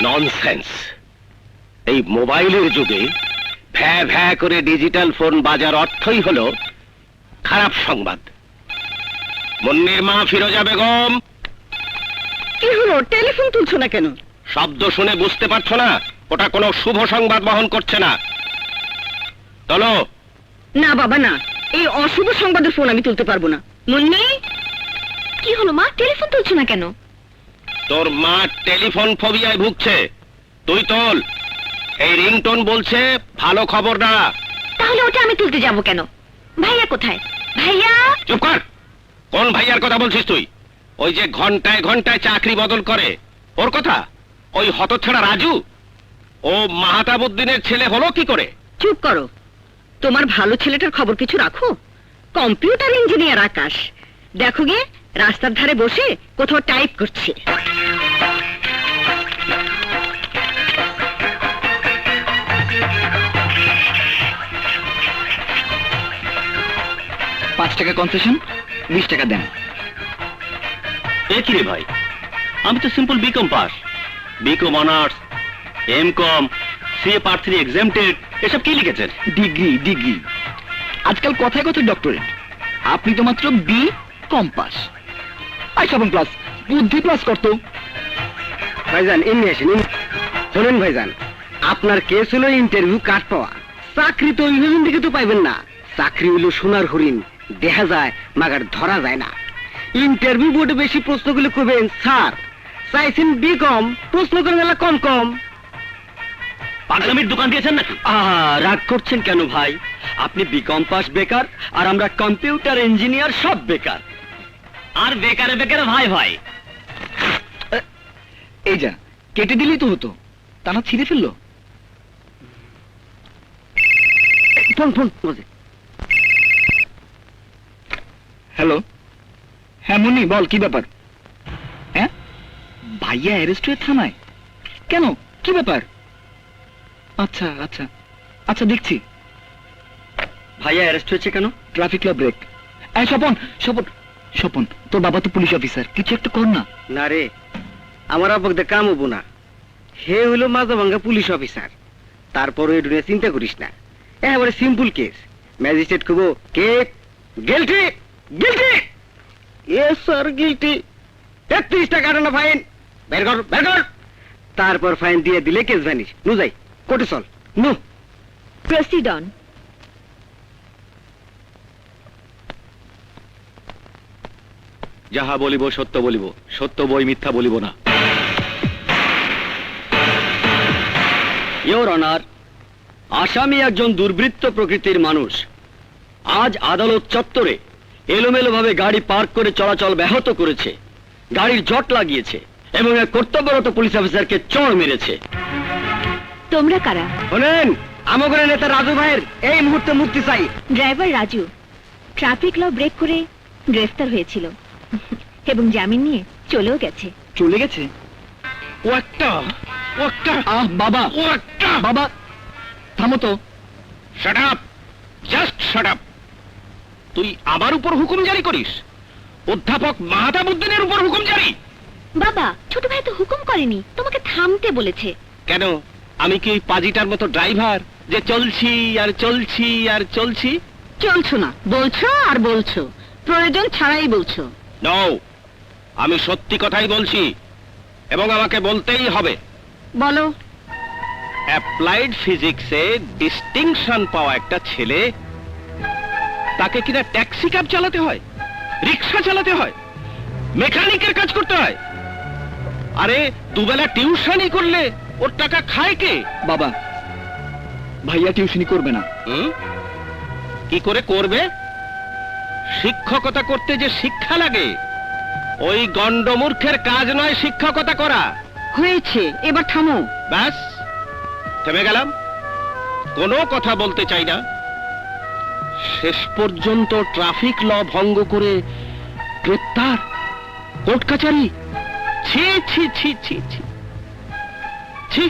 Nonsense. এই মোবাইলের যুগে ভ্যা ভ্যা করে ডিজিটাল ফোন বাজার অর্থই হলো খারাপ সংবাদ। মুন্নির মা ফিরোজা বেগম। কি হলো, টেলিফোন তুলছো না কেন? শব্দ শুনে বুঝতে পারছো না ওটা কোনো শুভ সংবাদ বহন করছে না? চলো। না বাবা না, এই অশুভ সংবাদের ফোন আমি তুলতে পারবো না। মুন্নি, কি হলো মা, টেলিফোন তুলছো না কেন? তোর মা টেলিফোন ফোবিয়ায় ভুগছে, তুই তোল। এই রিংটোন বলছে ভালো খবর না। তাহলে ওটা আমি তুলতে যাব কেন? ভাইয়া কোথায়? ভাইয়া! চুপ কর। কোন ভাইয়ার কথা বলছিস তুই? ওই যে ঘন্টায় ঘন্টায় চাকরি বদল করে, ওর কথা? ওই হতচ্ছাড়া রাজু? ও মাহতাবুদ্দিনের ছেলে হলো কি করে? চুপ করো। তোমার ভালো ছেলেটার খবর কিছু রাখো। কম্পিউটার ইঞ্জিনিয়ার আকাশ, দেখো গে রাস্তার ধারে বসে কোথাও টাইপ করছে। 5 টাকা কনসেশন, 20 টাকা দেন। এ কি রে ভাই, আমি তো simple BCom pass, BCom honours, MCom, CA part 3 exempted, এসব কি লিখেছেন? ডিগ্রি। আজকাল কথায় কথায় ডক্টরেট, আপনি তো মাত্র বি কম পাস। আই 7 প্লাস, বুদ্ধি প্লাস করতো। ভাইজান এমনি আসেন। শোনেন ভাইজান, আপনার কেস হলো ইন্টারভিউ কার্ড পাওয়া। চাকরি তো ওইভাবে দিকে তো পাইবেন না। চাকরি হলো সোনার হরিণ, দেখা যায় মাগার ধরা যায় না। ইন্টারভিউ বোর্ডে বেশি প্রশ্নগুলো করবেন স্যার, চাইছেন বি কম, প্রশ্ন করেন গেলে কম কম। পাগলামির দোকান দিয়েছেন নাকি? রাগ করছেন কেন ভাই? আপনি বিকম পাস বেকার, আর আমরা কম্পিউটার ইঞ্জিনিয়ার সব বেকার। আর বেকারে বেকারে ভাই ভাই। এই যা, কেটে দিলেই তো হতো, তা না ছিঁড়ে ফেললো। ফোন হ্যালো, হ্যাঁ মুন্নি বল, কি ব্যাপার? হ্যাঁ, ভাইয়া অ্যারেস্ট হয়ে থানায়? কেন, কি ব্যাপার? আচ্ছা আচ্ছা আচ্ছা, দেখছি। ভাইয়া অ্যারেস্ট হয়েছে কেন? ট্রাফিক ল ব্রেক। স্বপন স্বপন স্বপন, তোর বাবা তো পুলিশ অফিসার, কিছু একটা কর না। না রে, আমার আব্বাকে কাম হবো না। হে হইলো মাঝাভাঙ্গা পুলিশ অফিসার। তারপরে এটা নিয়ে চিন্তা করিস না, একেবারে সিম্পল কেস। ম্যাজিস্ট্রেট কব কে guilty, guilty, yes sir guilty, 33 টাকা না ফাইন, বের কর বের কর। তারপর ফাইন দিয়ে দিলে কেস ভ্যানিশ। নু যাই কোর্টে চল, নু। Proceed on. যাহা বলিব সত্য বলিব, সত্য বই মিথ্যা বলিব না। ইওর অনার, আসামি একজন দুর্বৃত্ত প্রকৃতির মানুষ। আজ আদালত চত্বরে এলোমেলোভাবে গাড়ি পার্ক করে চলাচল ব্যাহত করেছে, গাড়ির জট লাগিয়েছে এবং এক কর্তব্যরত পুলিশ অফিসারকে চড় মেরেছে। তোমরা কারা? শোনেন, আমাদের নেতা রাজু ভাইয়ের এই মুহূর্তে মুক্তি চাই। ড্রাইভার রাজু ট্রাফিক ল ব্রেক করে গ্রেফতার হয়েছিল এবং জামিন নিয়ে চলেও গেছে। চলে গেছে? বাবা বাবা থামো তো। Shut up, just shut up. তুই আমার উপর হুকুম জারি করিস? অধ্যাপক মাহতাবুদ্দিনের উপর হুকুম জারি? বাবা, ছোট ভাই তো হুকুম করেনি, তোমাকে থামতে বলেছে। কেন, আমি কি ওই পাজিটার মতো ড্রাইভার যে চলছি আর চলছি আর চলছি? চলছো না, বলছো আর বলছো, প্রয়োজন ছাড়াই বলছো। নও, আমি সত্যি কথাই বলছি এবং আমাকে বলতেই হবে। বলো। অ্যাপ্লাইড ফিজিক্সে ডিস্টিংশন পাওয়া একটা ছেলে, তাকে কিনা ট্যাক্সি ক্যাব চালাতে হয়, রিক্সা চালাতে হয়, মেকানিকের কাজ করতে হয়। আরে দুবেলা টিউশনই করলে ওর টাকা খায় কে? বাবা, ভাইয়া টিউশনি করবে না। কি করে করবে? শিক্ষকতা করতে যে শিক্ষা লাগে, ওই গন্ডমূর্খের কাজ নয় শিক্ষকতা করা। হয়েছে, এবার থামো। ব্যাস, থেমে গেলাম, কোনো কথা বলতে চাই না। শেষ পর্যন্ত ট্রাফিক ল ভঙ্গ করে গ্রেপ্তার, কোর্ট কাচারি, ছি ছি ছি ছি ছি ছি।